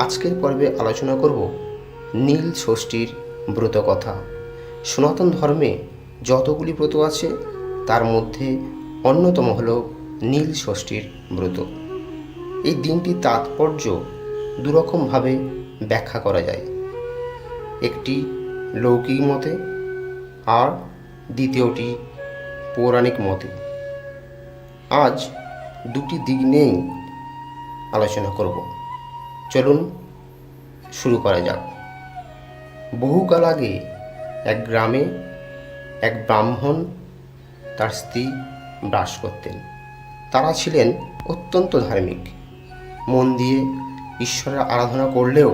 আজকের পর্বে আলোচনা করব নীল ষষ্ঠীর ব্রত কথা। সনাতন ধর্মে যতগুলি ব্রত আছে তার মধ্যে অন্যতম হল নীল ষষ্ঠীর ব্রত। এই দিনটির তাৎপর্য দুরকমভাবে ব্যাখ্যা করা যায়, একটি লৌকিক মতে আর দ্বিতীয়টি পৌরাণিক মতে। আজ দুটি দিক নিয়েই আলোচনা করব। চলুন শুরু করা যাক। বহুকাল আগে এক গ্রামে এক ব্রাহ্মণ তার স্ত্রী বাস করতেন। তারা ছিলেন অত্যন্ত ধার্মিক, মন দিয়ে ঈশ্বরের আরাধনা করলেও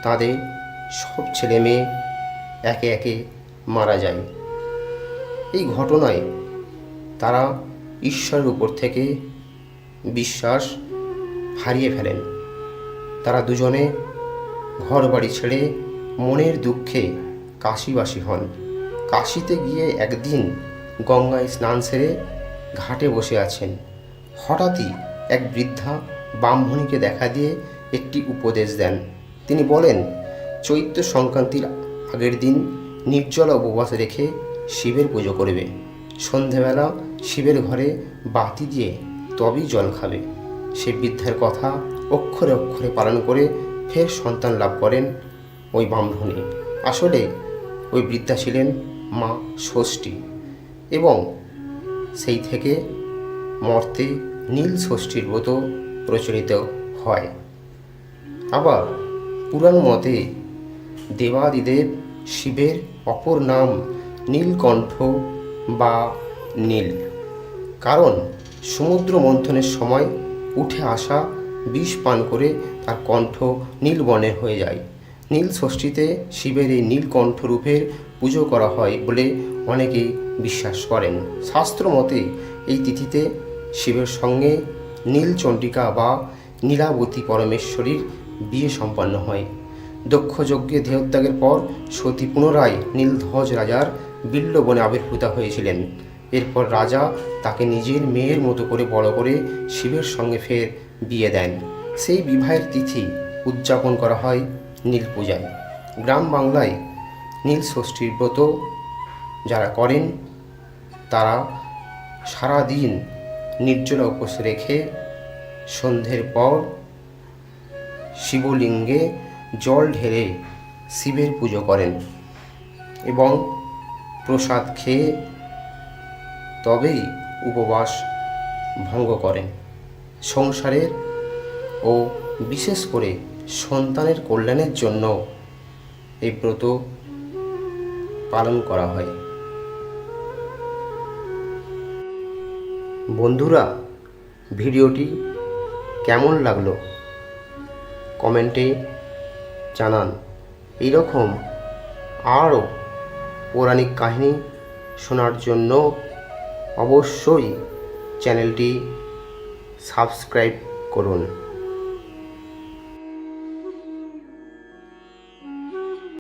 তাদের সব ছেলে মেয়ে একে একে মারা যায়। এই ঘটনায় তারা ঈশ্বরের উপর থেকে বিশ্বাস হারিয়ে ফেলেন। তারা দুজনে ঘর বাড়ি ছেড়ে মনের দুঃখে কাশীবাসী হন। কাশীতে গিয়ে একদিন গঙ্গায় স্নান সেরে ঘাটে বসে আছেন। হঠাৎই এক বৃদ্ধা ব্রাহ্মণীকে দেখা দিয়ে একটি উপদেশ দেন। তিনি বলেন, চৈত্র সংক্রান্তির আগের দিন নির্জলা উপবাস রেখে শিবের পুজো করবে। সন্ধেবেলা শিবের ঘরে বাতি দিয়ে তবেই জল খাবে। সে বৃদ্ধার কথা অক্ষরে অক্ষরে পালন করে ফের সন্তান লাভ করেন ওই ব্রাহ্মণী। আসলে ওই বৃদ্ধা ছিলেন মা ষষ্ঠী, এবং সেই থেকে মর্তে নীল ষষ্ঠীর ব্রত প্রচলিত হয়। আবার পুরাণ মতে দেবাদিদেব শিবের অপর নাম নীলকণ্ঠ বা নীল, কারণ সমুদ্র মন্থনের সময় উঠে আসা বিষ পান করে তার কণ্ঠ নীলবর্ণের হয়ে যায়। নীল ষষ্ঠীতে শিবের এই নীলকণ্ঠ রূপের পুজো করা হয় বলে অনেকেই বিশ্বাস করেন। শাস্ত্র মতে এই তিথিতে শিবের সঙ্গে নীলচণ্ডিকা বা নীলাবতী পরমেশ্বরীর বিয়ে সম্পন্ন হয়। দক্ষ যজ্ঞে দেহত্যাগের পর সতী পুনরায় নীলধ্বজ রাজার বিল্লবনে আবির্ভূতা হয়েছিলেন। এরপর রাজা তাকে নিজের মেয়ের মতো করে বড় করে শিবের সঙ্গে ফের বিয়ে দেন। সেই বিবাহের তিথি উদযাপন করা হয় নীল পূজায়। গ্রাম বাংলায় নীল ষষ্ঠীর ব্রত যারা করেন তারা সারাদিন নির্জলা উপোস রেখে সন্ধ্যের পর শিবলিঙ্গে জল ঢেলে শিবের পুজো করেন এবং প্রসাদ খেয়ে তবেই উপবাস ভঙ্গ করেন। সংসারের ও বিশেষ করে সন্তানের কল্যাণের জন্য এই ব্রত পালন করা হয়। বন্ধুরা, ভিডিওটি কেমন লাগলো কমেন্টে জানান। এইরকম আরও পৌরাণিক কাহিনী শোনার জন্য অবশ্যই চ্যানেলটি সাবস্ক্রাইব করুন।